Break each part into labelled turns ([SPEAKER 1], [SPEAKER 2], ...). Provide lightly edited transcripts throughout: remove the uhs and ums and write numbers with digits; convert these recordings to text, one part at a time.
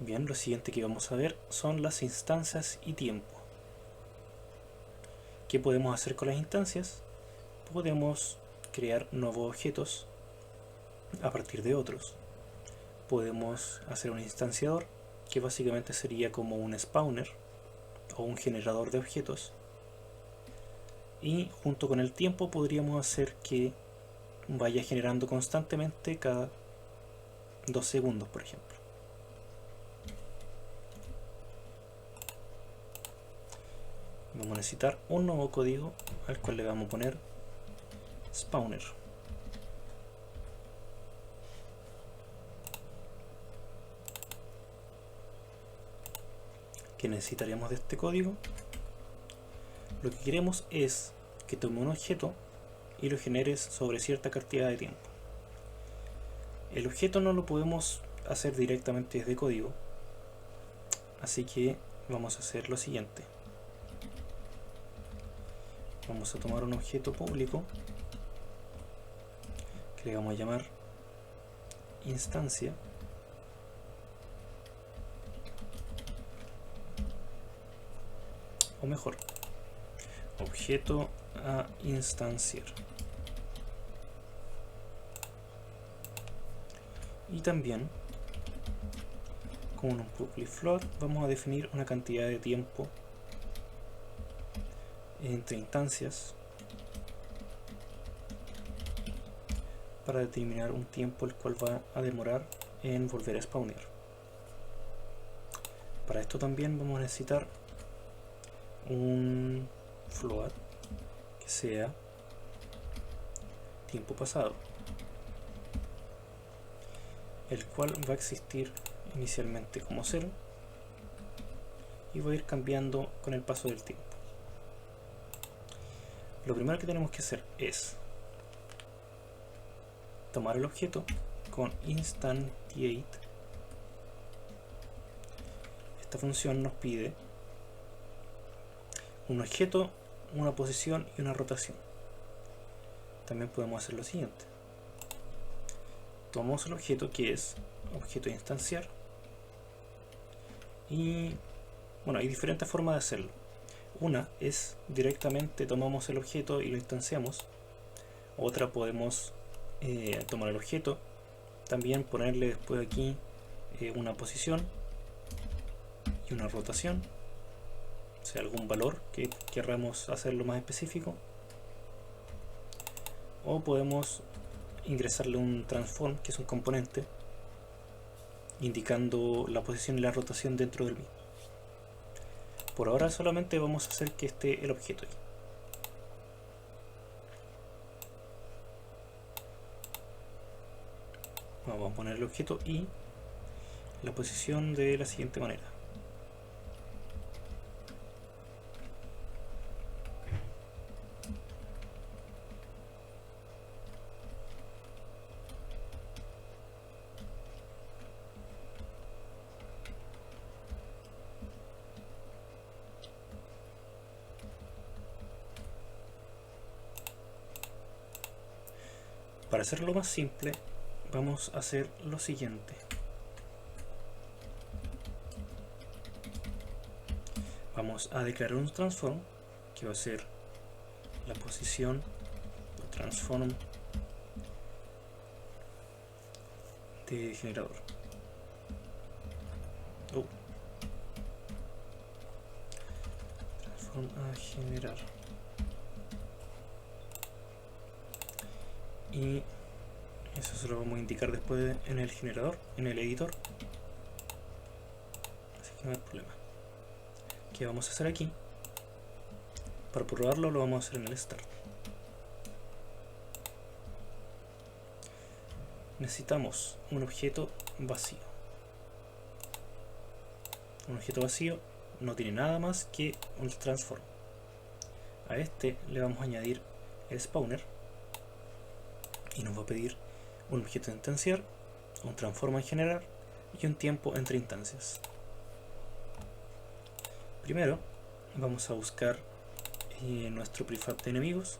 [SPEAKER 1] Bien, lo siguiente que vamos a ver son las instancias y tiempo. ¿Qué podemos hacer con las instancias? Podemos crear nuevos objetos a partir de otros. Podemos hacer un instanciador, que básicamente sería como un spawner o un generador de objetos. Y junto con el tiempo podríamos hacer que vaya generando constantemente cada 2 segundos, por ejemplo. Vamos a necesitar un nuevo código al cual le vamos a poner spawner. ¿Qué necesitaríamos de este código? Lo que queremos es que tome un objeto y lo generes sobre cierta cantidad de tiempo. El objeto no lo podemos hacer directamente desde código, así que vamos a hacer lo siguiente. Vamos a tomar un objeto público que le vamos a llamar instancia, o mejor, objeto a instanciar. Y también con un public float vamos a definir una cantidad de tiempo entre instancias para determinar un tiempo el cual va a demorar en volver a spawnear. Para esto también vamos a necesitar un float que sea tiempo pasado, el cual va a existir inicialmente como 0 y va a ir cambiando con el paso del tiempo. Lo primero que tenemos que hacer es tomar el objeto con instantiate. Esta función nos pide un objeto, una posición y una rotación. También podemos hacer lo siguiente: tomamos el objeto, que es objeto de instanciar, y bueno, hay diferentes formas de hacerlo. Una es directamente tomamos el objeto y lo instanciamos. Otra, podemos tomar el objeto, también ponerle después aquí una posición y una rotación, o sea, algún valor que querramos hacerlo más específico. O podemos ingresarle un transform, que es un componente, indicando la posición y la rotación dentro del mismo. Por ahora solamente vamos a hacer que esté el objeto ahí. Vamos a poner el objeto y la posición de la siguiente manera. Para hacerlo más simple, vamos a hacer lo siguiente. Vamos a declarar un transform que va a ser la posición o transform de generador. Transform a generar. Y eso se lo vamos a indicar después en el generador, en el editor, así que no hay problema. ¿Qué vamos a hacer aquí? Para probarlo lo vamos a hacer en el start. Necesitamos un objeto vacío. Un objeto vacío no tiene nada más que un transform. A este le vamos a añadir el spawner y nos va a pedir un objeto de instanciar, un transform en generar y un tiempo entre instancias. Primero vamos a buscar nuestro prefab de enemigos.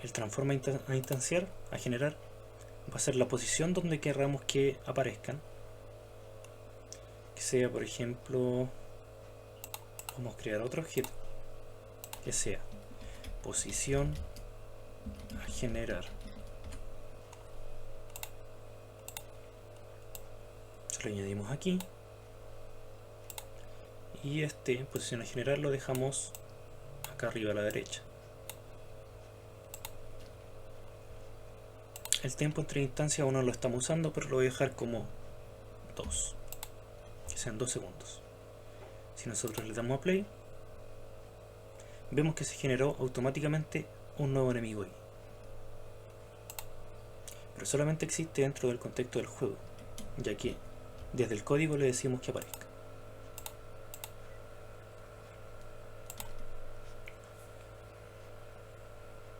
[SPEAKER 1] El transform a instanciar, a generar, va a ser la posición donde querramos que aparezcan, que sea, por ejemplo, vamos a crear otro objeto que sea posición a generar. Se lo añadimos aquí y este posición a generar lo dejamos acá arriba a la derecha. El tiempo entre instancias aún no lo estamos usando, pero lo voy a dejar como 2, que sean 2 segundos. Si nosotros le damos a play, vemos que se generó automáticamente un nuevo enemigo ahí, pero solamente existe dentro del contexto del juego, ya que desde el código le decimos que aparezca.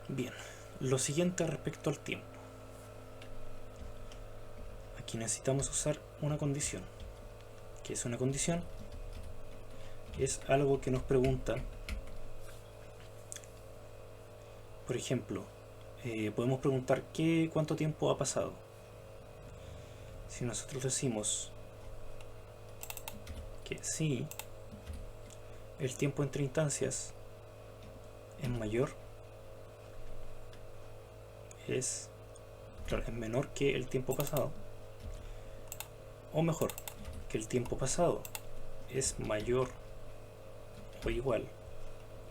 [SPEAKER 1] Bien, lo siguiente respecto al tiempo. Aquí necesitamos usar una condición. ¿Qué es una condición? Es algo que nos pregunta, por ejemplo, podemos preguntar cuánto tiempo ha pasado. Si nosotros decimos que sí, el tiempo entre instancias es mayor, es menor que el tiempo pasado, o mejor, que el tiempo pasado es mayor o igual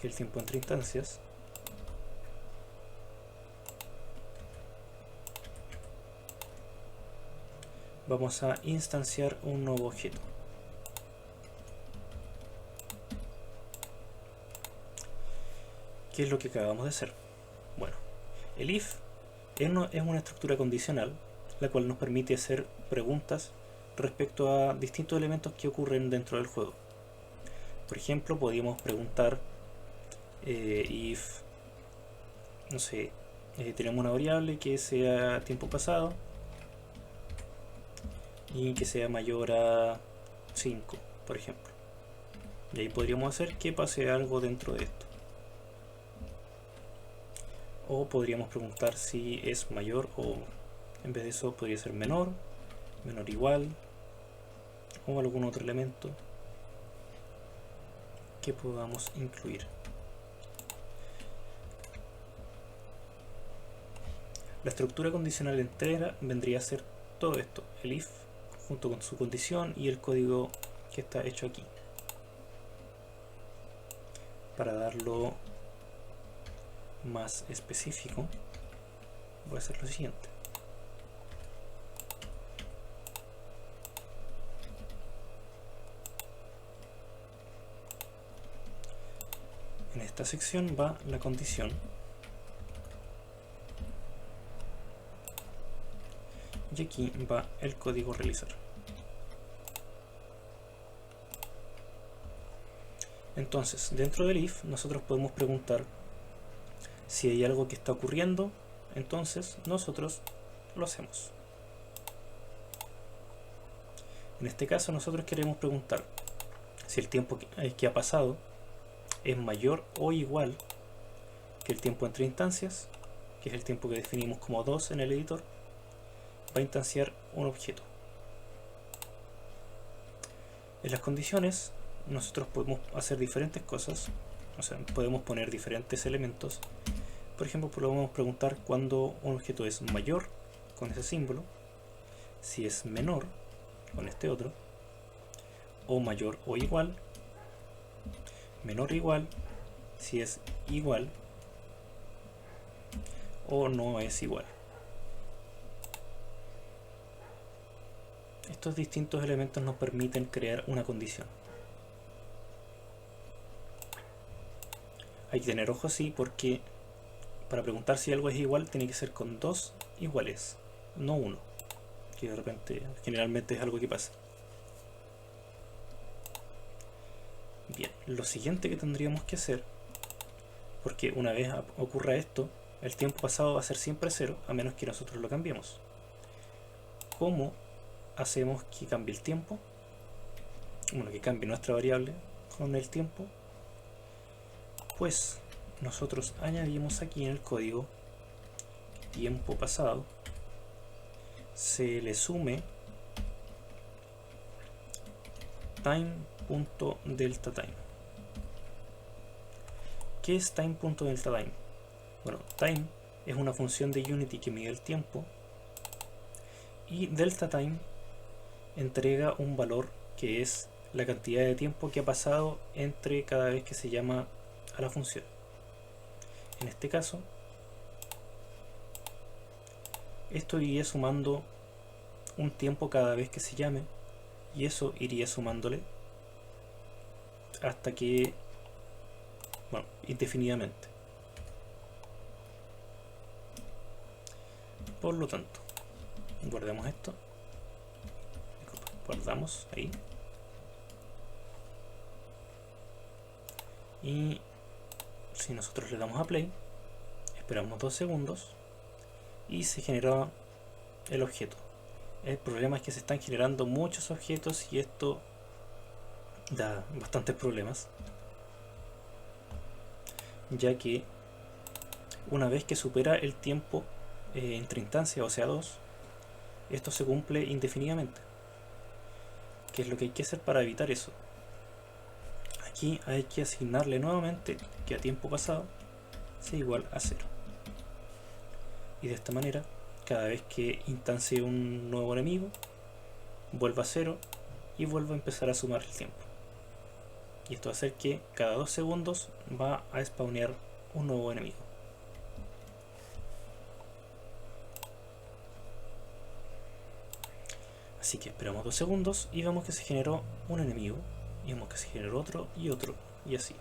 [SPEAKER 1] que el tiempo entre instancias, vamos a instanciar un nuevo objeto. ¿Qué es lo que acabamos de hacer? Bueno, el if es una estructura condicional, la cual nos permite hacer preguntas respecto a distintos elementos que ocurren dentro del juego. Por ejemplo, podríamos preguntar if, no sé, tenemos una variable que sea tiempo pasado y que sea mayor a 5, por ejemplo. Y ahí podríamos hacer que pase algo dentro de esto. O podríamos preguntar si es mayor o, en vez de eso, podría ser menor, menor igual, o algún otro elemento que podamos incluir. La estructura condicional entera vendría a ser todo esto, el if junto con su condición y el código que está hecho aquí. Para darlo más específico, voy a hacer lo siguiente. En esta sección va la condición y aquí va el código a realizar. Entonces, dentro del if nosotros podemos preguntar si hay algo que está ocurriendo, entonces nosotros lo hacemos. En este caso nosotros queremos preguntar si el tiempo que ha pasado es mayor o igual que el tiempo entre instancias, que es el tiempo que definimos como 2 en el editor, va a instanciar un objeto. En las condiciones nosotros podemos hacer diferentes cosas, o sea, podemos poner diferentes elementos. Por ejemplo, podemos preguntar cuando un objeto es mayor con ese símbolo, si es menor con este otro, o mayor o igual, menor o igual, si es igual o no es igual. Estos distintos elementos nos permiten crear una condición. Hay que tener ojo así porque para preguntar si algo es igual tiene que ser con dos iguales, no uno, que de repente generalmente es algo que pasa. Bien, lo siguiente que tendríamos que hacer, porque una vez ocurra esto, el tiempo pasado va a ser siempre 0 a menos que nosotros lo cambiemos. ¿Cómo hacemos que cambie el tiempo? Bueno, que cambie nuestra variable con el tiempo. Pues nosotros añadimos aquí en el código tiempo pasado se le sume time.deltaTime. ¿Qué es time.deltaTime? Bueno, time es una función de Unity que mide el tiempo, y deltaTime entrega un valor que es la cantidad de tiempo que ha pasado entre cada vez que se llama a la función. En este caso, esto iría sumando un tiempo cada vez que se llame, y eso iría sumándole hasta que, bueno, indefinidamente. Por lo tanto, guardemos esto. Guardamos ahí. Y si nosotros le damos a play, esperamos 2 segundos y se genera el objeto. El problema es que se están generando muchos objetos y esto da bastantes problemas, ya que una vez que supera el tiempo entre instancias, o sea 2, esto se cumple indefinidamente. ¿Qué es lo que hay que hacer para evitar eso? Aquí hay que asignarle nuevamente que a tiempo pasado sea igual a 0, y de esta manera cada vez que instancie un nuevo enemigo vuelva a 0 y vuelva a empezar a sumar el tiempo, y esto va a hacer que cada 2 segundos va a spawnear un nuevo enemigo. Así que esperamos 2 segundos y vemos que se generó un enemigo, y vemos que se generó otro, y así.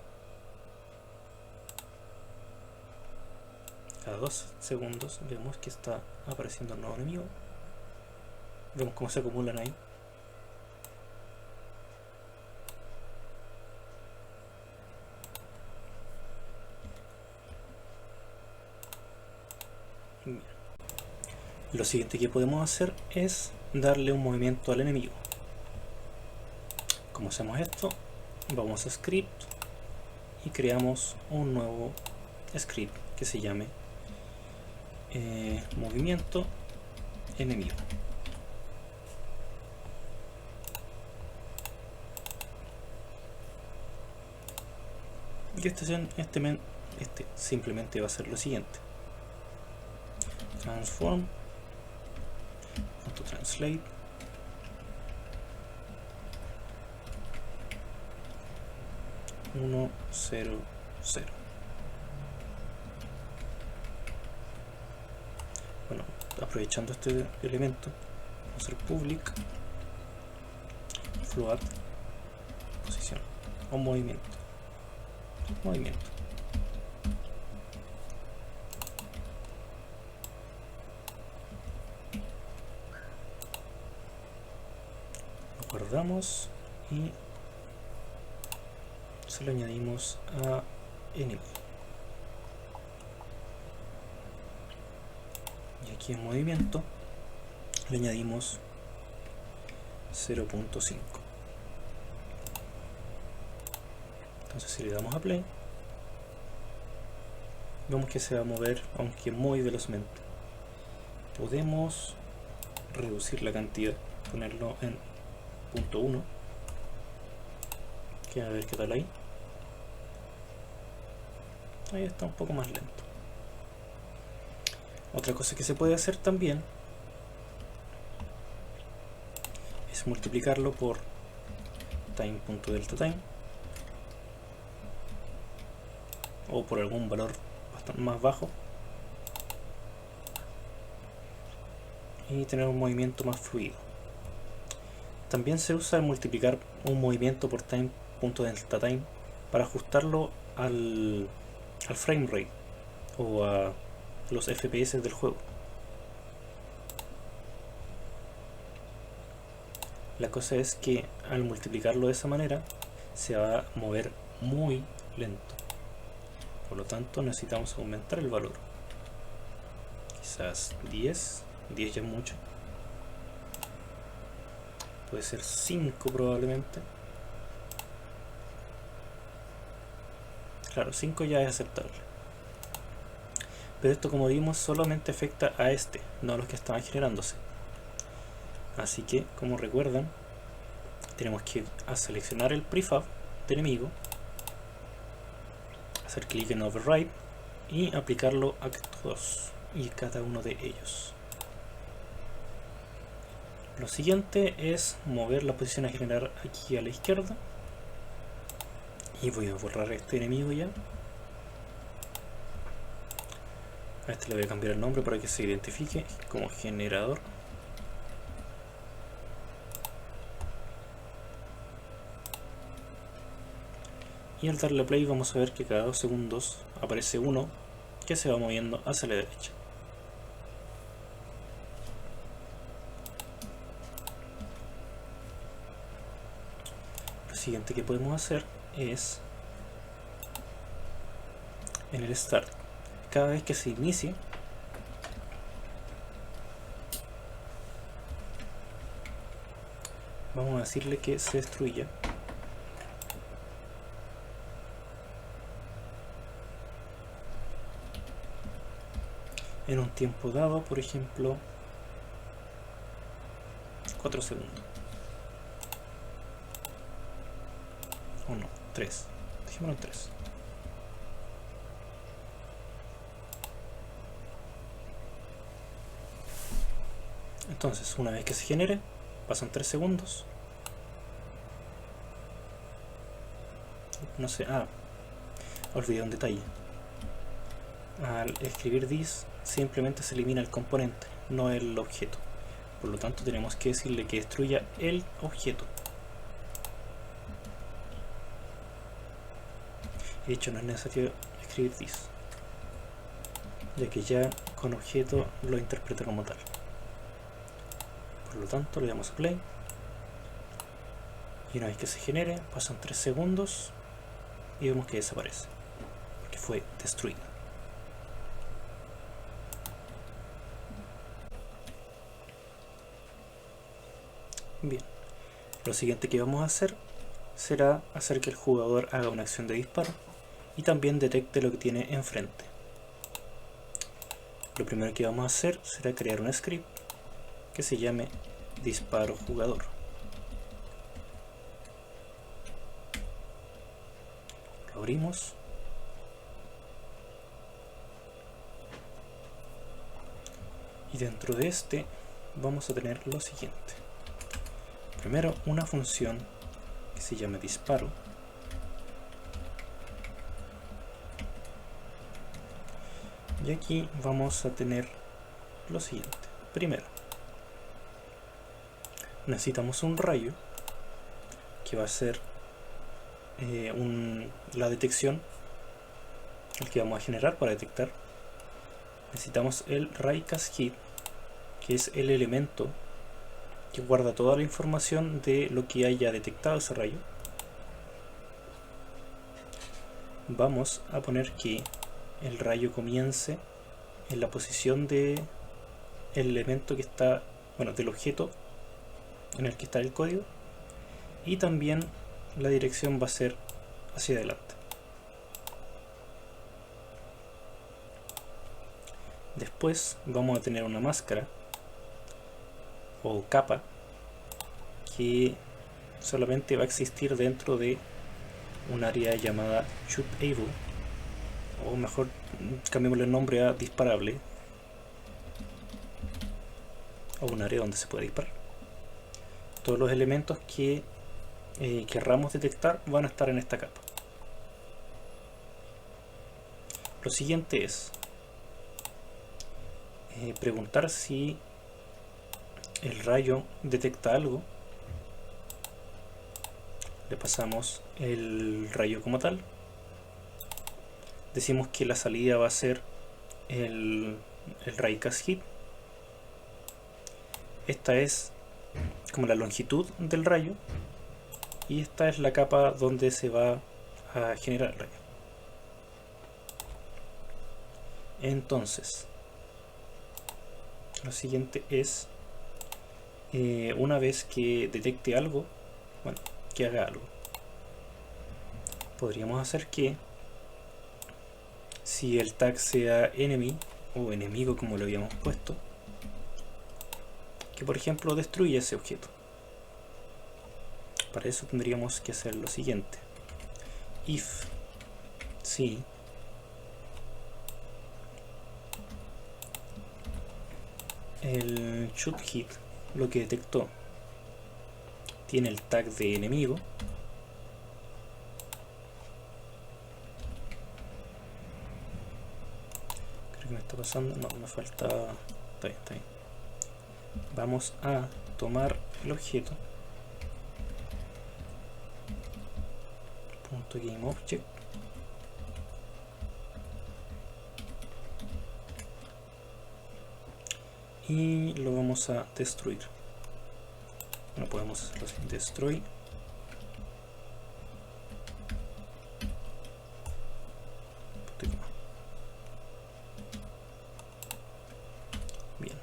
[SPEAKER 1] Cada 2 segundos vemos que está apareciendo un nuevo enemigo. Vemos cómo se acumulan ahí. Bien. Lo siguiente que podemos hacer es darle un movimiento al enemigo. ¿Cómo hacemos esto? Vamos a script y creamos un nuevo script que se llame movimiento enemigo. Y este simplemente va a ser lo siguiente: transform.translate (1, 0, 0). Bueno, aprovechando este elemento, vamos a hacer public float posición o movimiento. Lo guardamos y se lo añadimos a enemy. Y aquí en movimiento le añadimos 0.5. Entonces si le damos a play, vemos que se va a mover, aunque muy velozmente. Podemos reducir la cantidad, ponerlo en 0.1, que a ver qué tal ahí. Ahí está un poco más lento. Otra cosa que se puede hacer también es multiplicarlo por time.deltaTime o por algún valor bastante más bajo y tener un movimiento más fluido. También se usa el multiplicar un movimiento por time.deltaTime para ajustarlo al frame rate o a los FPS del juego. La cosa es que al multiplicarlo de esa manera se va a mover muy lento, por lo tanto necesitamos aumentar el valor. Quizás 10 ya es mucho, puede ser 5 probablemente. Claro, 5 ya es aceptable. Pero esto, como vimos, solamente afecta a este, no a los que estaban generándose. Así que, como recuerdan, tenemos que seleccionar el prefab de enemigo, hacer clic en override y aplicarlo a todos y cada uno de ellos. Lo siguiente es mover la posición a generar aquí a la izquierda, y voy a borrar este enemigo ya. A este le voy a cambiar el nombre para que se identifique como generador. Y al darle play vamos a ver que cada 2 segundos aparece uno que se va moviendo hacia la derecha. Lo siguiente que podemos hacer es, en el start, cada vez que se inicie, vamos a decirle que se destruya en un tiempo dado, por ejemplo 4 segundos. O no, 3. Dejémoslo en 3. Entonces, una vez que se genere, pasan 3 segundos. No sé, olvidé un detalle. Al escribir this, simplemente se elimina el componente, no el objeto. Por lo tanto, tenemos que decirle que destruya el objeto. De hecho, no es necesario escribir this, ya que ya con objeto lo interpreta como tal. Por lo tanto, le damos a play. Y una vez que se genere, pasan 3 segundos y vemos que desaparece, porque fue destruido. Bien, lo siguiente que vamos a hacer será hacer que el jugador haga una acción de disparo y también detecte lo que tiene enfrente. Lo primero que vamos a hacer será crear un script que se llame disparo jugador. Lo abrimos y dentro de este vamos a tener lo siguiente. Primero, una función que se llama disparo, y aquí vamos a tener lo siguiente. Primero, necesitamos un rayo que va a ser la detección, el que vamos a generar para detectar. Necesitamos el rayCastHit, que es el elemento que guarda toda la información de lo que haya detectado ese rayo. Vamos a poner que el rayo comience en la posición de el elemento que está, bueno, del objeto en el que está el código, y también la dirección va a ser hacia adelante. Después vamos a tener una máscara o capa que solamente va a existir dentro de un área llamada shootable, o mejor cambiémosle el nombre a disparable, o un área donde se puede disparar. Todos los elementos que querramos detectar van a estar en esta capa. Lo siguiente es preguntar si el rayo detecta algo. Le pasamos el rayo como tal. Decimos que la salida va a ser el rayCastHit. Esta es como la longitud del rayo, y esta es la capa donde se va a generar el rayo. Entonces, lo siguiente es, una vez que detecte algo, bueno, que haga algo. Podríamos hacer que, si el tag sea enemy o enemigo como lo habíamos puesto, que por ejemplo destruya ese objeto. Para eso tendríamos que hacer lo siguiente: if si el shoot hit, lo que detectó, tiene el tag de enemigo, creo que me está pasando, no, me falta, está bien. Vamos a tomar el objeto, .GameObject, y lo vamos a destruir. No podemos hacerlo así: destroy bien.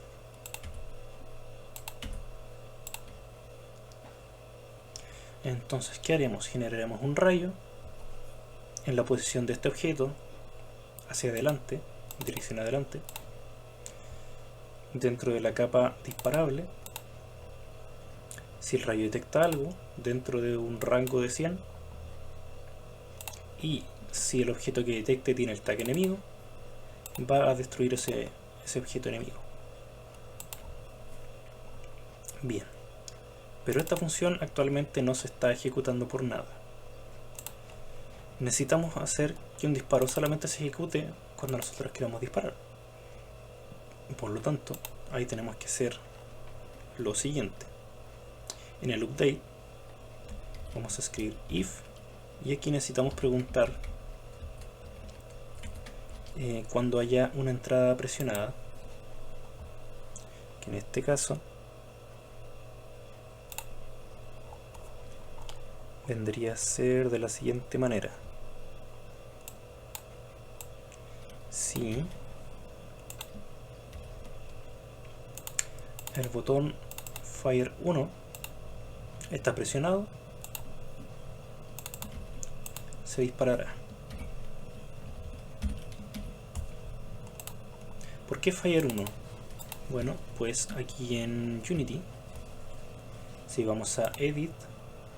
[SPEAKER 1] Entonces, ¿qué haremos? Generaremos un rayo en la posición de este objeto, hacia adelante, dirección adelante, dentro de la capa disparable. Si el rayo detecta algo dentro de un rango de 100, y si el objeto que detecte tiene el tag enemigo, va a destruir ese objeto enemigo. Bien, pero esta función actualmente no se está ejecutando por nada. Necesitamos hacer que un disparo solamente se ejecute cuando nosotros queramos disparar. Por lo tanto, ahí tenemos que hacer lo siguiente: en el update vamos a escribir if, y aquí necesitamos preguntar cuando haya una entrada presionada, que en este caso vendría a ser de la siguiente manera: si el botón Fire 1 está presionado, se disparará. ¿Por qué Fire 1? Bueno, pues aquí en Unity, si vamos a Edit,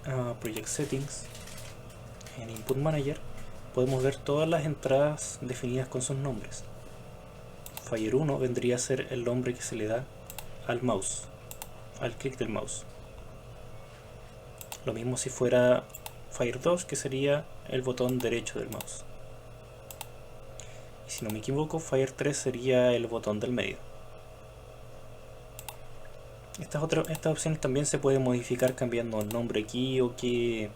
[SPEAKER 1] a Project Settings, en Input Manager, podemos ver todas las entradas definidas con sus nombres. Fire 1 vendría a ser el nombre que se le da al mouse, al clic del mouse. Lo mismo si fuera Fire 2, que sería el botón derecho del mouse. Y si no me equivoco, Fire 3 sería el botón del medio. Estas opciones también se pueden modificar cambiando el nombre aquí, o qué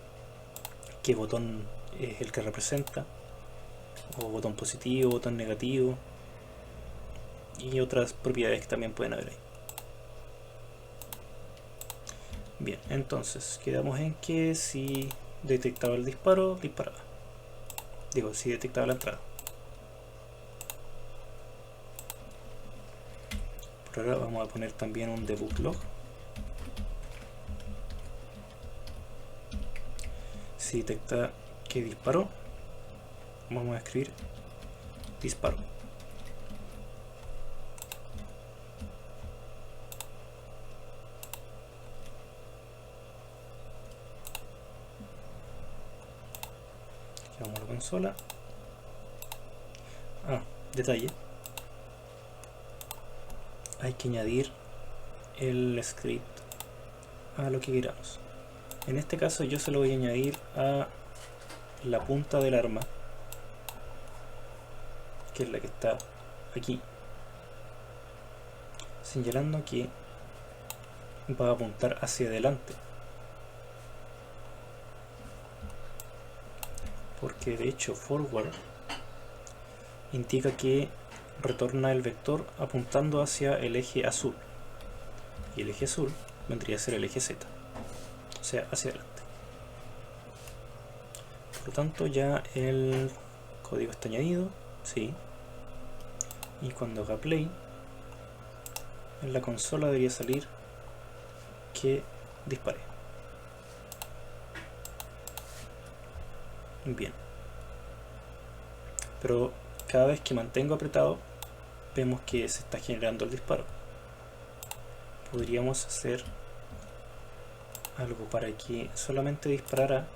[SPEAKER 1] botón es el que representa, o botón positivo, botón negativo, y otras propiedades que también pueden haber ahí. Bien, entonces quedamos en que si detectaba el disparo, disparaba. Digo, si detectaba la entrada. Por ahora vamos a poner también un debug log. Si detecta que disparó, vamos a escribir disparo. Vamos a la consola. Detalle: hay que añadir el script a lo que queramos. En este caso yo se lo voy a añadir a la punta del arma, que es la que está aquí, señalando que va a apuntar hacia adelante, porque de hecho forward indica que retorna el vector apuntando hacia el eje azul, y el eje azul vendría a ser el eje Z, o sea, hacia adelante. Por lo tanto, ya el código está añadido, sí, y cuando haga play, en la consola debería salir que dispare. Bien, pero cada vez que mantengo apretado, vemos que se está generando el disparo. podríamos hacer algo para que solamente disparara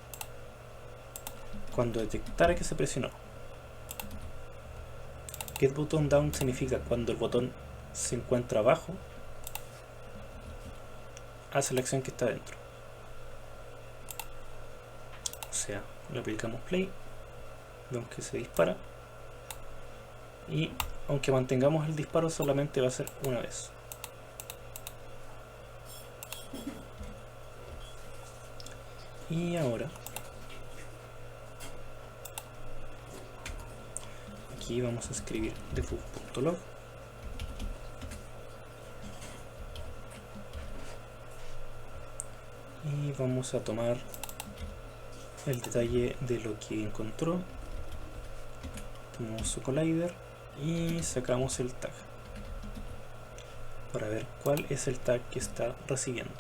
[SPEAKER 1] cuando detectara que se presionó. Get button down significa cuando el botón se encuentra abajo, hace la acción que está dentro. O sea, le aplicamos play, vemos que se dispara, y aunque mantengamos el disparo solamente va a ser una vez. Y ahora aquí vamos a escribir debug.log y vamos a tomar el detalle de lo que encontró. Tomamos su collider y sacamos el tag para ver cuál es el tag que está recibiendo.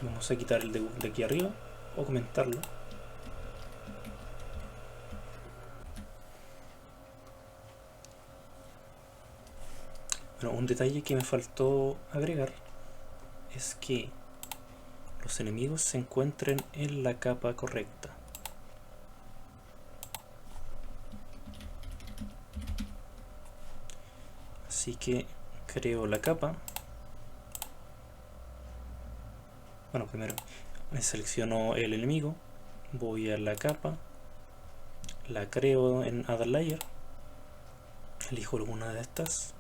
[SPEAKER 1] Vamos a quitar el debug de aquí arriba o comentarlo. Bueno, un detalle que me faltó agregar es que los enemigos se encuentren en la capa correcta. Así que creo la capa. Bueno, primero selecciono el enemigo, voy a la capa, la creo en Add Layer, elijo alguna de estas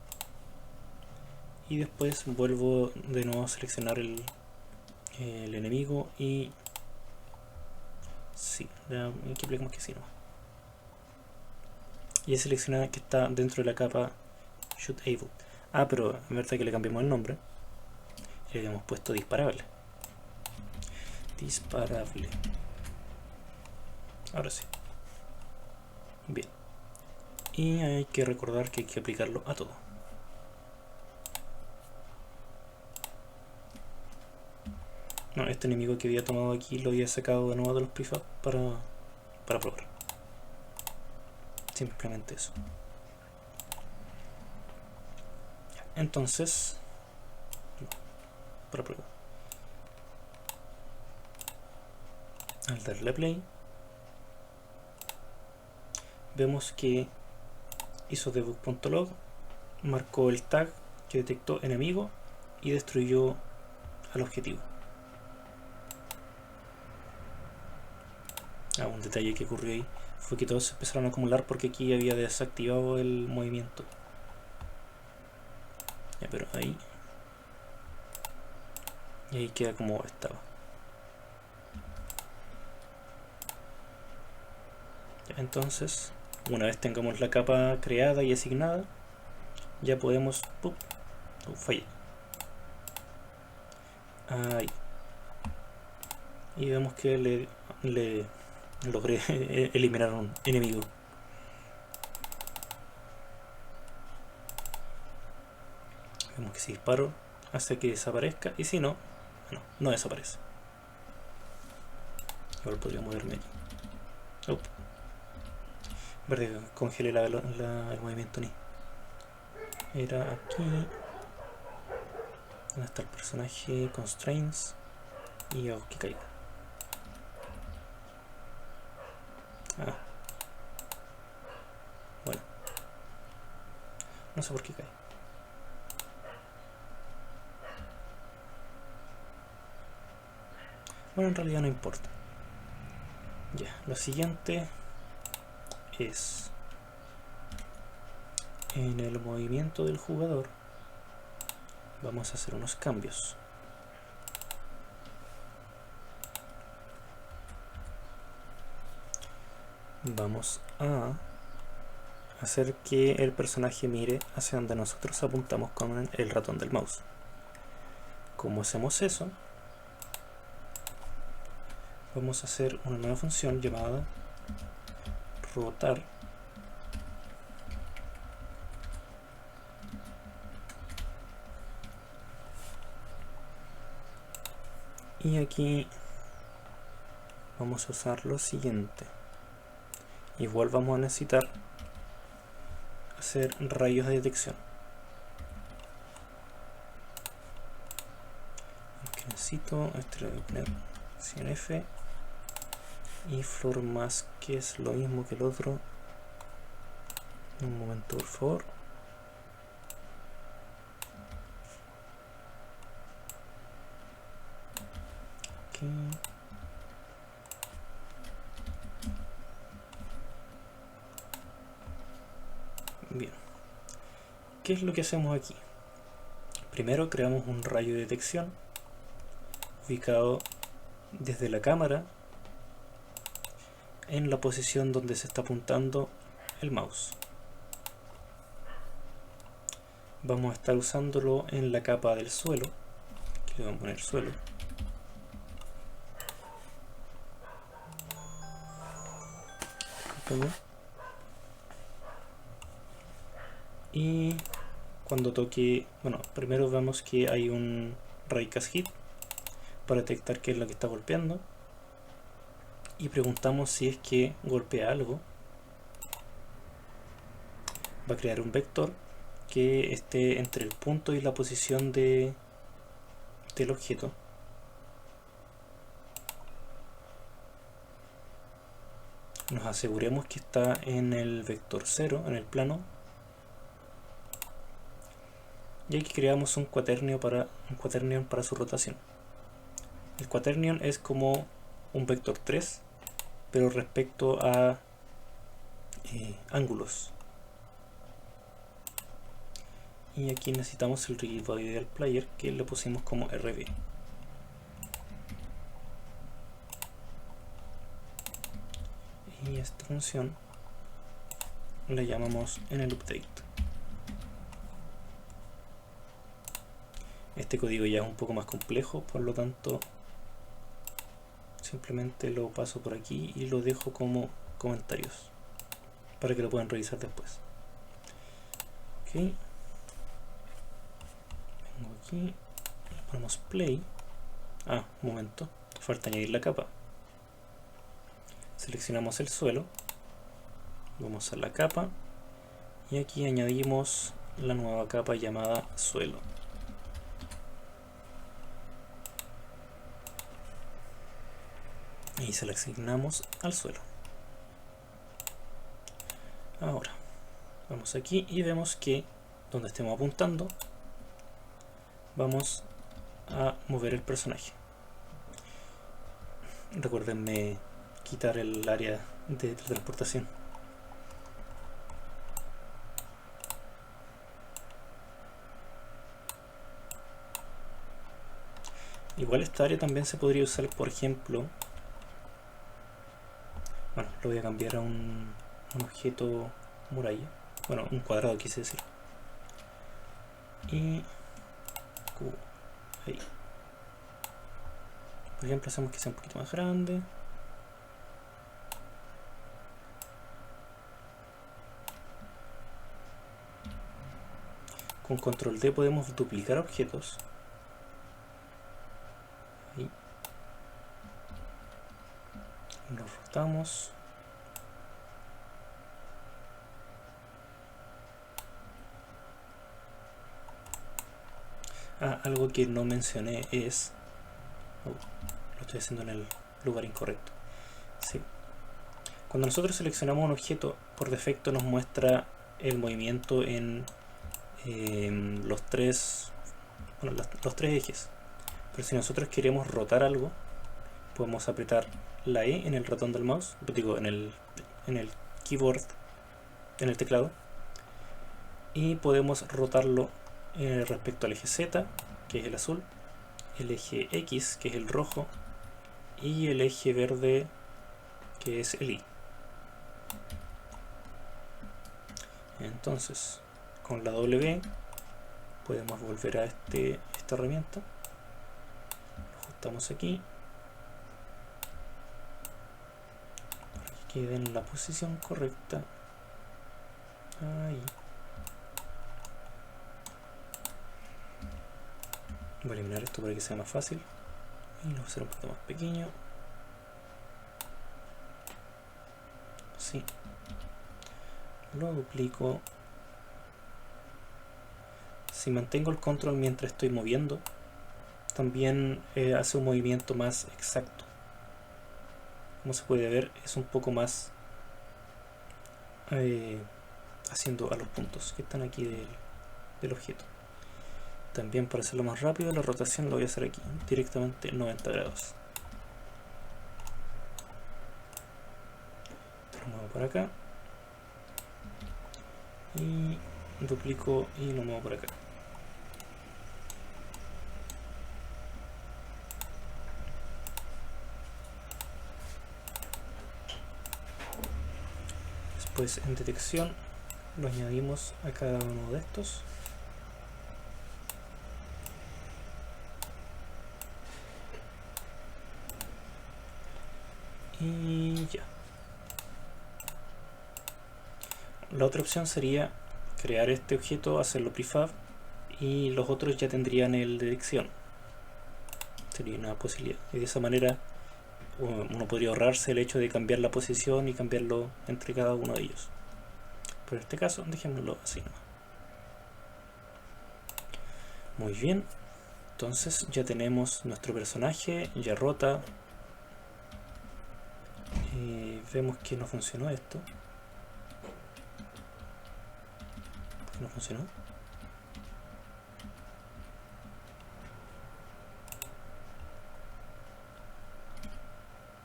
[SPEAKER 1] y después vuelvo de nuevo a seleccionar el enemigo y sí, aquí aplicamos que sí, no. Y he seleccionado que está dentro de la capa Shootable. Ah, pero en verdad que le cambiamos el nombre, le habíamos puesto disparable. Disparable. Ahora sí. Bien. Y hay que recordar que hay que aplicarlo a todo. No, este enemigo que había tomado aquí lo había sacado de nuevo de los prefab para probar. Simplemente eso. Entonces, para probar. Al darle play, vemos que hizo debug.log, marcó el tag que detectó enemigo y destruyó al objetivo. Un detalle que ocurrió ahí fue que todos se empezaron a acumular porque aquí había desactivado el movimiento. Ya, pero ahí, y ahí queda como estaba. Ya, entonces, una vez tengamos la capa creada y asignada, ya podemos... fallé. Ahí. Y vemos que le logré eliminar un enemigo. Vemos que si disparo hace que desaparezca, y si no, no desaparece. Ahora podría moverme aquí. Verde, congelé el movimiento ni. Era aquí. ¿Dónde está el personaje? Constraints. Y hago que caiga. Bueno. No sé por qué cae. Bueno, en realidad no importa. Ya, lo siguiente es en el movimiento del jugador vamos a hacer unos cambios. Vamos a hacer que el personaje mire hacia donde nosotros apuntamos con el ratón del mouse. ¿Cómo hacemos eso? Vamos a hacer una nueva función llamada rotar y aquí vamos a usar lo siguiente. Igual vamos a necesitar hacer rayos de detección. necesito, este le voy a poner 100F y floor mask, que es lo mismo que el otro. Un momento, por favor. Okay. Bien, ¿qué es lo que hacemos aquí? Primero creamos un rayo de detección ubicado desde la cámara en la posición donde se está apuntando el mouse. Vamos a estar usándolo en la capa del suelo, que le vamos a poner suelo. Y cuando toque, bueno, primero vemos que hay un raycast hit para detectar qué es lo que está golpeando y preguntamos si es que golpea algo. Va a crear un vector que esté entre el punto y la posición del objeto. Nos aseguremos que está en el vector 0, en el plano, y aquí creamos un quaternion para su rotación. El quaternion es como un vector 3, pero respecto a ángulos. Y aquí necesitamos el rigid body del player, que le pusimos como RB. Y esta función la llamamos en el update. Este código ya es un poco más complejo, por lo tanto simplemente lo paso por aquí y lo dejo como comentarios para que lo puedan revisar después. Ok, vengo aquí, le ponemos play. Un momento, falta añadir la capa. Seleccionamos el suelo, vamos a la capa y aquí añadimos la nueva capa llamada suelo. Y se la asignamos al suelo. Ahora vamos aquí y vemos que donde estemos apuntando vamos a mover el personaje. Recuérdenme quitar el área de transportación. Igual esta área también se podría usar, por ejemplo, bueno, lo voy a cambiar a un objeto muralla, bueno, un cuadrado quise decir, y ahí, por ejemplo, hacemos que sea un poquito más grande. Con control D podemos duplicar objetos. Ahí. Lo rotamos. Algo que no mencioné es... lo estoy haciendo en el lugar incorrecto. Sí. Cuando nosotros seleccionamos un objeto, por defecto nos muestra el movimiento en los tres ejes. Pero si nosotros queremos rotar algo, podemos apretar la E en el ratón del mouse, digo, en el keyboard, en el teclado, y podemos rotarlo respecto al eje Z, que es el azul, el eje X, que es el rojo, y el eje verde, que es el Y. Entonces, con la W podemos volver a esta herramienta, lo ajustamos aquí para que quede en la posición correcta. Ahí. Voy a eliminar esto para que sea más fácil y lo voy a hacer un poquito más pequeño. Sí. Lo duplico. Si mantengo el control mientras estoy moviendo, también hace un movimiento más exacto. Como se puede ver, es un poco más haciendo a los puntos que están aquí del objeto. También, para hacerlo más rápido, la rotación lo voy a hacer aquí, directamente 90 grados. Lo muevo por acá y duplico y lo muevo por acá. Después, en detección, lo añadimos a cada uno de estos. Y ya. La otra opción sería crear este objeto, hacerlo prefab, y los otros ya tendrían el detección. Sería una posibilidad. Y de esa manera uno podría ahorrarse el hecho de cambiar la posición y cambiarlo entre cada uno de ellos. Pero en este caso, dejémoslo así nomás. Muy bien. Entonces ya tenemos nuestro personaje, ya rota. Vemos que no funcionó esto. ¿Por qué no funcionó?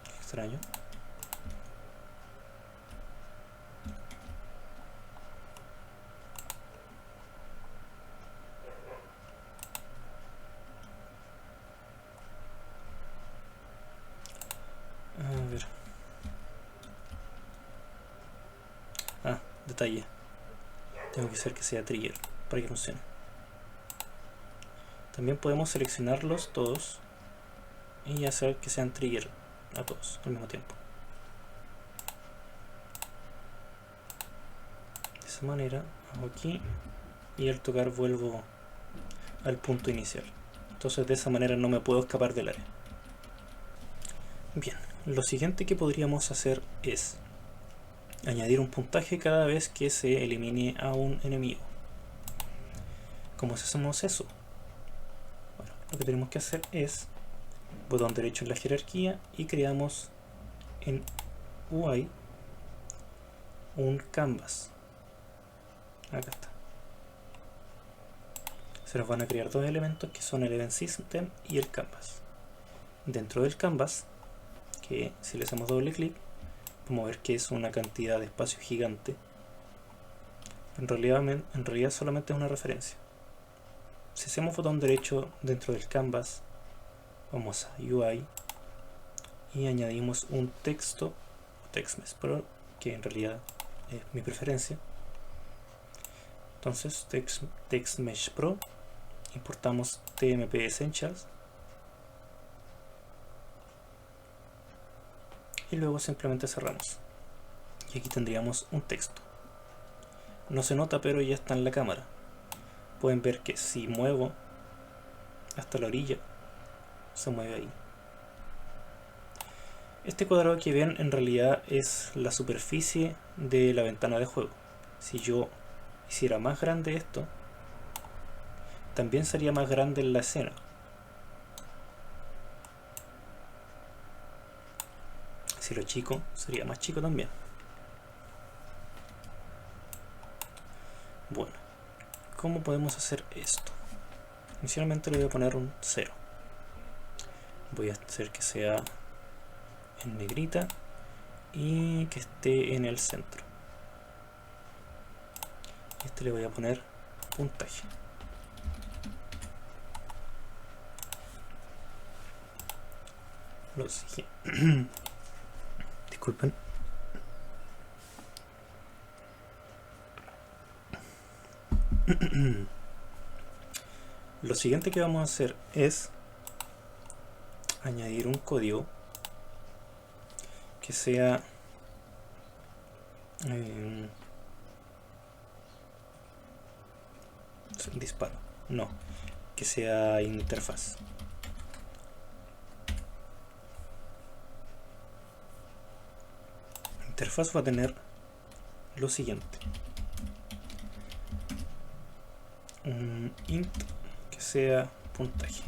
[SPEAKER 1] Qué extraño. A ver. Detalle. Tengo que hacer que sea trigger para que funcione. También podemos seleccionarlos todos y hacer que sean trigger a todos al mismo tiempo. De esa manera hago aquí y al tocar vuelvo al punto inicial. Entonces de esa manera no me puedo escapar del área. Bien, lo siguiente que podríamos hacer es añadir un puntaje cada vez que se elimine a un enemigo. ¿Cómo hacemos eso? Bueno, lo que tenemos que hacer es botón derecho en la jerarquía y creamos en UI un canvas. Acá está. Se nos van a crear dos elementos que son el event system y el canvas. Dentro del canvas, que si le hacemos doble clic, podemos ver que es una cantidad de espacio gigante. En realidad solamente es una referencia. Si hacemos botón derecho dentro del canvas, vamos a UI y añadimos un texto, TextMesh Pro, que en realidad es mi preferencia. Entonces TextMesh Pro, importamos TMP Essentials y luego simplemente cerramos. Y aquí tendríamos un texto. No se nota, pero ya está en la cámara. Pueden ver que si muevo hasta la orilla, se mueve ahí. Este cuadrado que ven en realidad es la superficie de la ventana de juego. Si yo hiciera más grande esto, también sería más grande en la escena. Si lo chico, sería más chico también. Bueno, ¿cómo podemos hacer esto? Inicialmente le voy a poner un 0. Voy a hacer que sea en negrita y que esté en el centro. Este le voy a poner puntaje. Lo siguiente. Disculpen. Lo siguiente que vamos a hacer es añadir un código que sea disparo, no, que sea interfaz. Interfaz va a tener lo siguiente: un int que sea puntaje.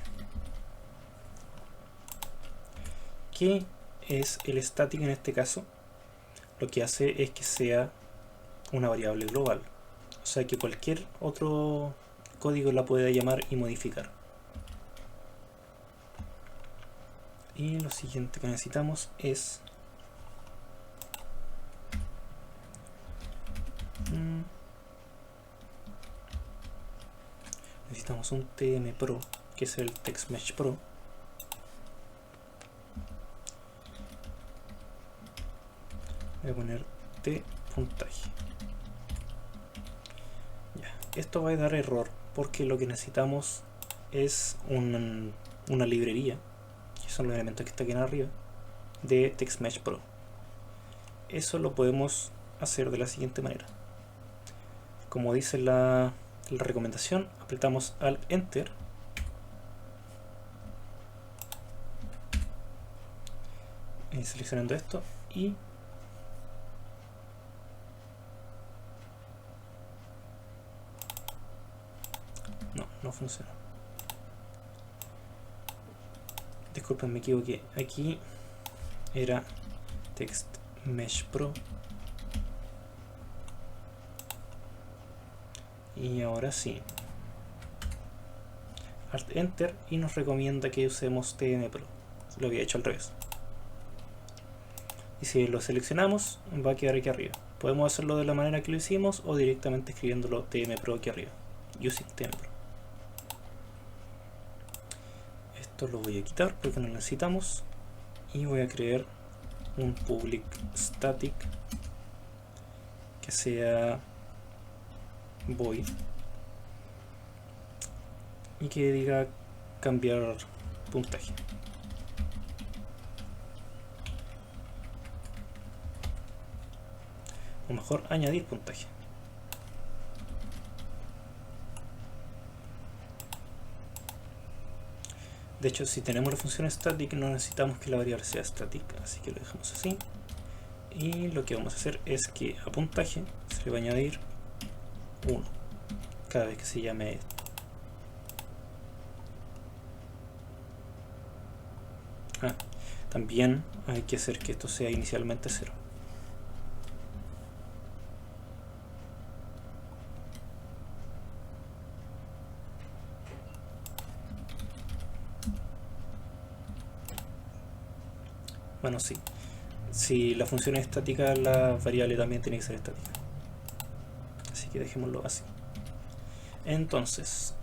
[SPEAKER 1] ¿Qué es el static en este caso? Lo que hace es que sea una variable global, o sea que cualquier otro código la pueda llamar y modificar. Y lo siguiente que necesitamos es necesitamos un TM Pro, que es el Text Mesh Pro. Voy a poner T puntaje. Ya. Esto va a dar error porque lo que necesitamos es una librería, que son los elementos que están aquí arriba, de Text Mesh Pro. Eso lo podemos hacer de la siguiente manera. Como dice la recomendación, apretamos Alt Enter seleccionando esto y no funciona. Disculpen, me equivoqué. Aquí era Text Mesh Pro y ahora sí. Alt Enter y nos recomienda que usemos TM Pro. Lo había hecho al revés. Y si lo seleccionamos, va a quedar aquí arriba. Podemos hacerlo de la manera que lo hicimos o directamente escribiéndolo TM Pro aquí arriba. Using TM Pro. Esto lo voy a quitar porque no lo necesitamos. Y voy a crear un public static que sea void y que diga cambiar puntaje. O mejor, añadir puntaje. De hecho, si tenemos la función static, no necesitamos que la variable sea static, así que lo dejamos así. Y lo que vamos a hacer es que a puntaje se le va a añadir 1 cada vez que se llame esto. También hay que hacer que esto sea inicialmente 0. Bueno, sí. Si la función es estática, la variable también tiene que ser estática. Así que dejémoslo así. Entonces,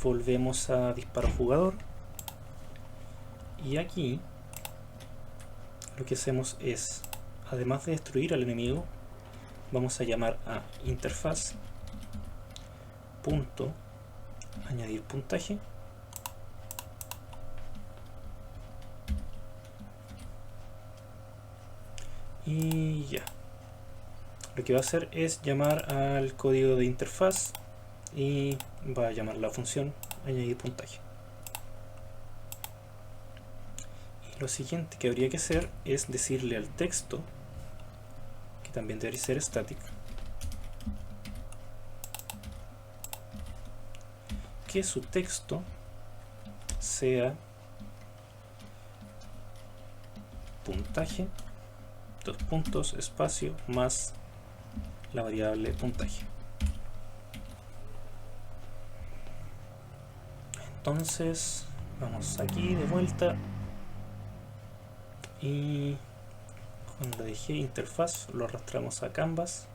[SPEAKER 1] volvemos a disparo jugador. Y aquí lo que hacemos es, además de destruir al enemigo, vamos a llamar a interfaz punto añadir puntaje y ya. Lo que va a hacer es llamar al código de interfaz y va a llamar la función añadir puntaje. Y lo siguiente que habría que hacer es decirle al texto, que también debería ser static, que su texto sea puntaje, dos puntos, espacio, más la variable puntaje. Entonces vamos aquí de vuelta y cuando dejé interfaz lo arrastramos a Canvas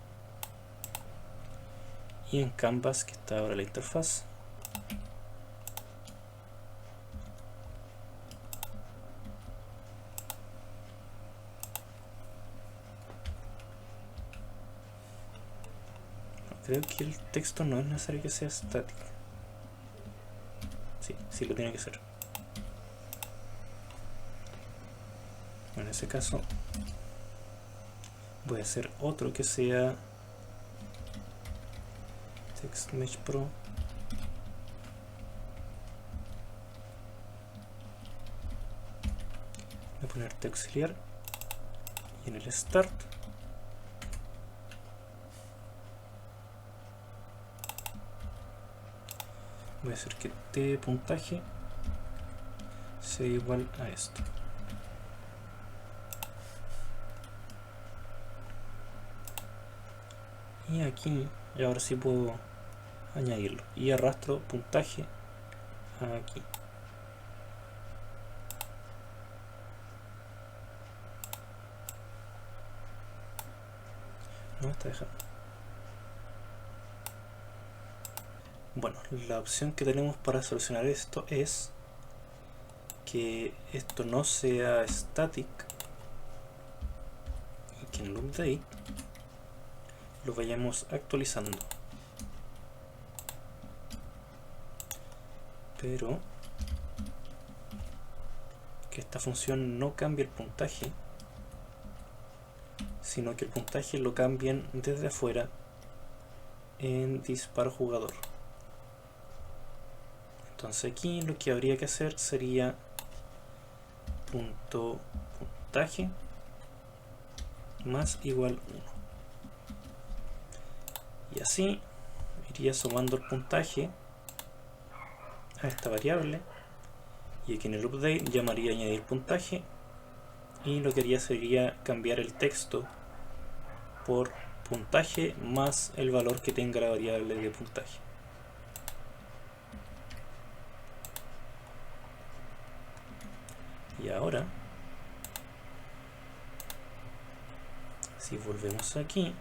[SPEAKER 1] y en Canvas, que está ahora la interfaz, creo que el texto no es necesario que sea estático. Sí lo tiene que ser. Bueno, en ese caso voy a hacer otro que sea Text Mesh Pro. Voy a poner texto auxiliar y en el start voy a hacer que t puntaje sea igual a esto. y aquí, y ahora sí puedo añadirlo, y arrastro puntaje aquí. No me está dejando. Bueno, la opción que tenemos para solucionar esto es que esto no sea static y que en el update lo vayamos actualizando, pero que esta función no cambie el puntaje, sino que el puntaje lo cambien desde afuera en disparo jugador. Entonces aquí lo que habría que hacer sería puntaje más igual 1, y así iría sumando el puntaje a esta variable, y aquí en el update llamaría añadir puntaje, y lo que haría sería cambiar el texto por puntaje más el valor que tenga la variable de puntaje. Y ahora, si volvemos aquí,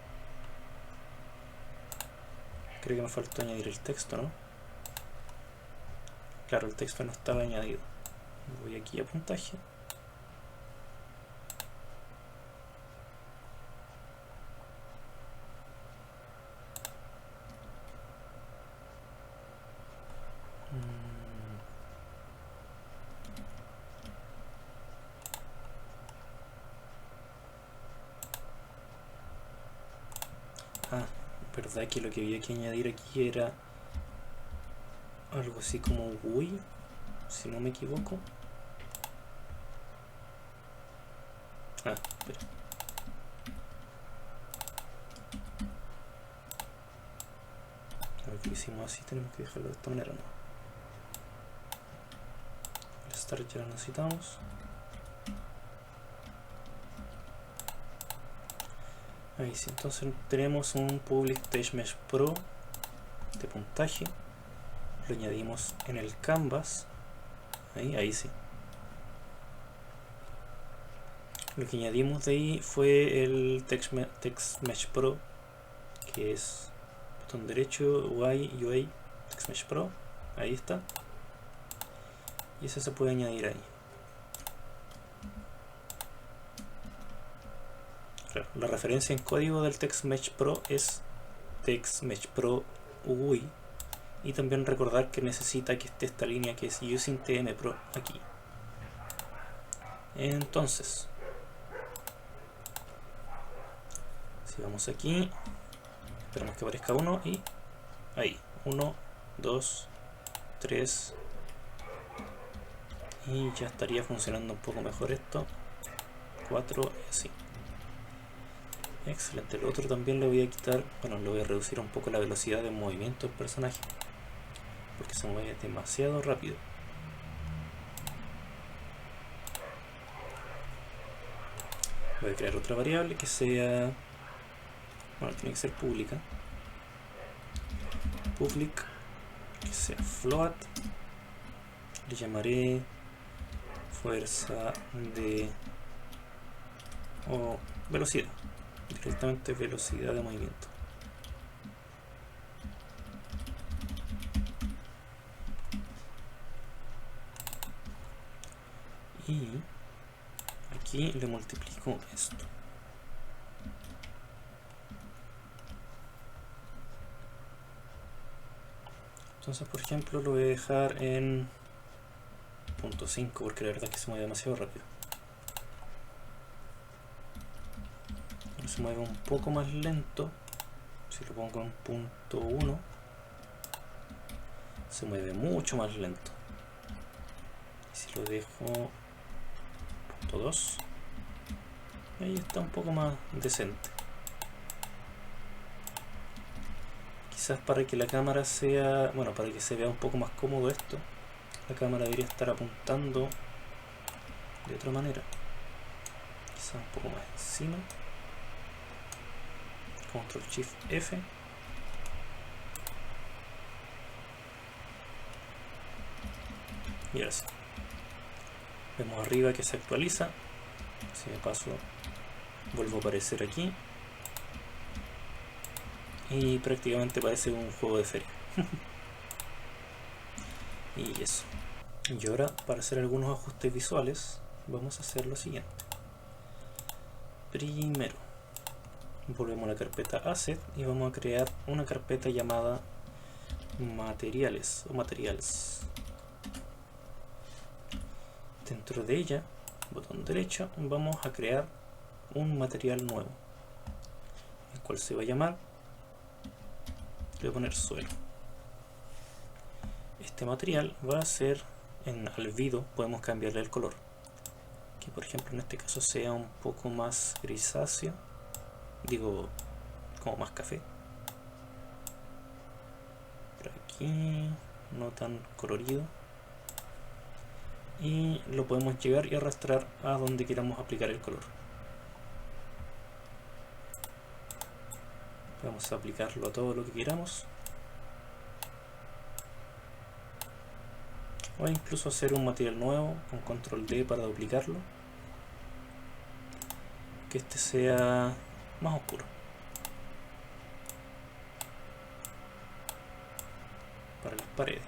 [SPEAKER 1] creo que me faltó añadir el texto, ¿no? Claro, el texto no estaba añadido. Voy aquí a puntaje. Ah, verdad que lo que había que añadir aquí era algo así como GUI, si no me equivoco. Ah, espera. Lo que hicimos así tenemos que dejarlo de esta manera, ¿no? El start ya lo necesitamos. Ahí sí, entonces tenemos un Public TextMesh Pro de puntaje. Lo añadimos en el canvas. Ahí sí. Lo que añadimos de ahí fue el TextMesh Pro, que es botón derecho, UI, UA, TextMesh Pro. Ahí está. Y ese se puede añadir ahí. Claro, la referencia en código del TextMesh Pro es TextMesh Pro UI. Y también recordar que necesita que esté esta línea que es Using TM Pro aquí. Entonces, si vamos aquí, esperamos que aparezca uno y ahí, 1, 2, 3, y ya estaría funcionando un poco mejor esto, 4 y así. Excelente. El otro también le voy a quitar, bueno, le voy a reducir un poco la velocidad de movimiento del personaje, porque se mueve demasiado rápido. Voy a crear otra variable que sea, bueno, tiene que ser pública. Public, que sea float. Le llamaré fuerza de o velocidad, directamente velocidad de movimiento. Y aquí le multiplico esto. Entonces, por ejemplo, lo voy a dejar en 0.5 porque la verdad es que se mueve demasiado rápido. Ahora se mueve un poco más lento. Si lo pongo en 0.1, se mueve mucho más lento. Y si lo dejo 0.2, ahí está un poco más decente. Quizás para que la cámara sea, bueno, para que se vea un poco más cómodo esto, la cámara debería estar apuntando de otra manera. Quizás un poco más encima, Control Shift F. Y ahora sí. Vemos arriba que se actualiza. Si me paso, vuelvo a aparecer aquí. Y prácticamente parece un juego de feria. Y eso. Y ahora, para hacer algunos ajustes visuales, vamos a hacer lo siguiente. Primero, volvemos a la carpeta Asset y vamos a crear una carpeta llamada Materiales o Materials. Dentro de ella, botón derecho, vamos a crear un material nuevo, el cual se va a llamar, voy a poner suelo. Este material va a ser en albedo, podemos cambiarle el color, que por ejemplo en este caso sea un poco más grisáceo, digo como más café. Por aquí no tan colorido, y lo podemos llegar y arrastrar a donde queramos aplicar el color. Vamos a aplicarlo a todo lo que queramos, o incluso hacer un material nuevo con control D para duplicarlo, que este sea más oscuro. Para las paredes.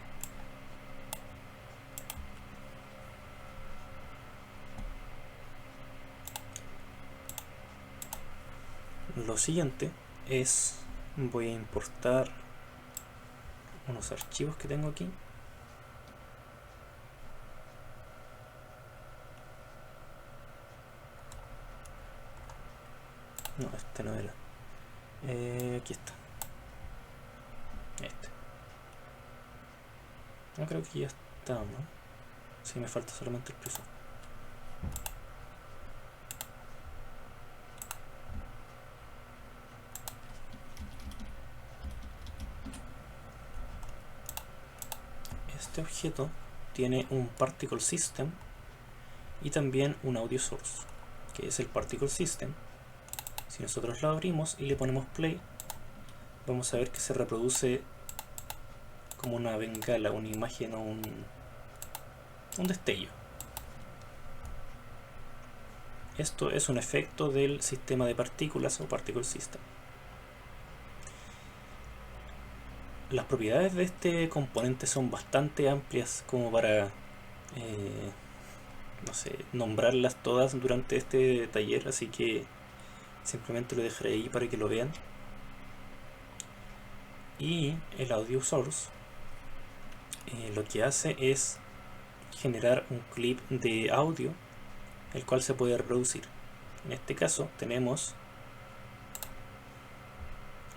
[SPEAKER 1] Lo siguiente es, voy a importar unos archivos que tengo aquí. No, este no era. Aquí está. Este. No, creo que ya está, ¿no? Sí, me falta solamente el preso. Este objeto tiene un particle system y también un audio source, que es el particle system. Si nosotros lo abrimos y le ponemos play, vamos a ver que se reproduce como una bengala, una imagen o un destello. Esto es un efecto del sistema de partículas o particle system. Las propiedades de este componente son bastante amplias como para no sé, nombrarlas todas durante este taller, así que simplemente lo dejaré ahí para que lo vean. Y el audio source lo que hace es generar un clip de audio el cual se puede reproducir. En este caso tenemos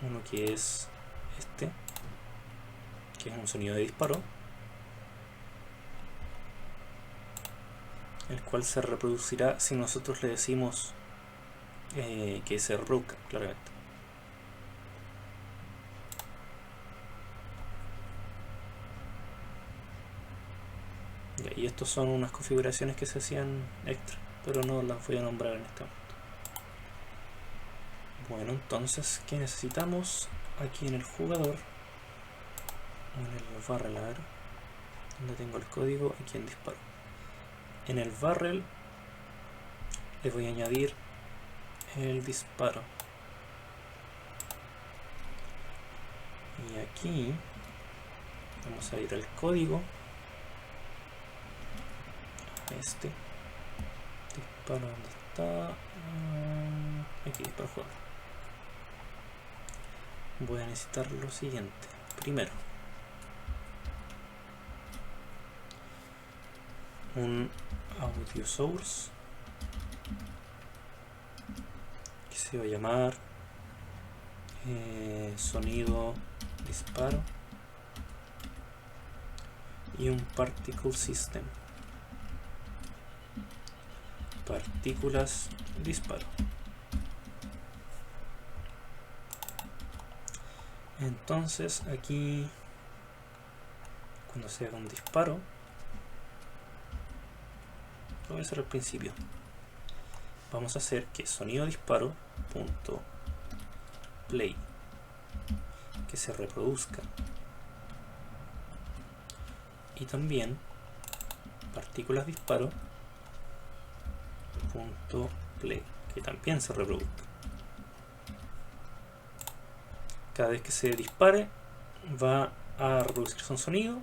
[SPEAKER 1] uno que es este, que es un sonido de disparo, el cual se reproducirá si nosotros le decimos que se reproduzca, claramente. Y estos son unas configuraciones que se hacían extra, pero no las voy a nombrar en este momento. Bueno, entonces, ¿qué necesitamos? Aquí en el jugador, en el barrel, a ver, donde tengo el código, aquí en disparo. En el barrel le voy a añadir el disparo. Y aquí vamos a ir al código. Este disparo, ¿dónde está? Aquí, disparo jugador. Voy a necesitar lo siguiente. Primero, un audio source que se va a llamar sonido disparo, y un particle system, partículas disparo. Entonces aquí, cuando se haga un disparo, lo voy a hacer al principio. Vamos a hacer que sonido disparo punto play, que se reproduzca. Y también partículas disparo punto play, que también se reproduzca. Cada vez que se dispare va a reproducirse un sonido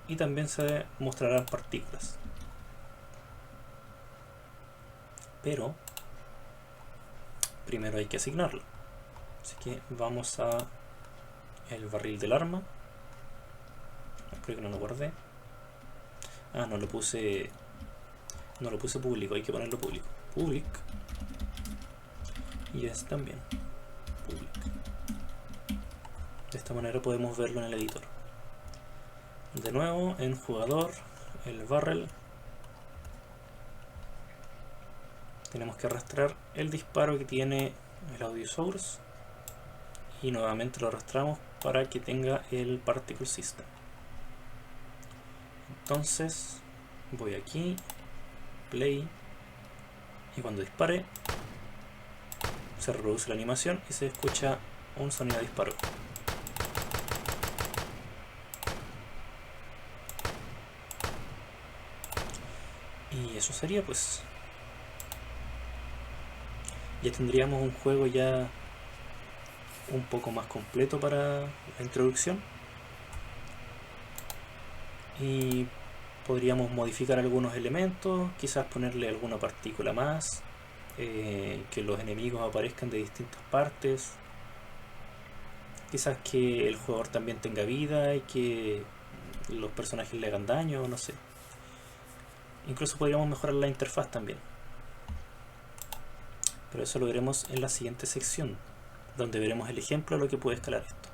[SPEAKER 1] y también se mostrarán partículas. Pero primero hay que asignarlo. Así que vamos a el barril del arma. Creo que no lo guardé. Ah, no lo puse público, hay que ponerlo público. Public. Y es también public. De esta manera podemos verlo en el editor. De nuevo, en jugador, el barrel. Tenemos que arrastrar el disparo que tiene el audio source. Y nuevamente lo arrastramos para que tenga el particle system. Entonces, voy aquí, play, y cuando dispare, se reproduce la animación y se escucha un sonido de disparo. Y eso sería, pues. Ya tendríamos un juego ya un poco más completo para la introducción. Y podríamos modificar algunos elementos, quizás ponerle alguna partícula más, que los enemigos aparezcan de distintas partes, quizás que el jugador también tenga vida y que los personajes le hagan daño, no sé. Incluso podríamos mejorar la interfaz también, pero eso lo veremos en la siguiente sección, donde veremos el ejemplo de lo que puede escalar esto.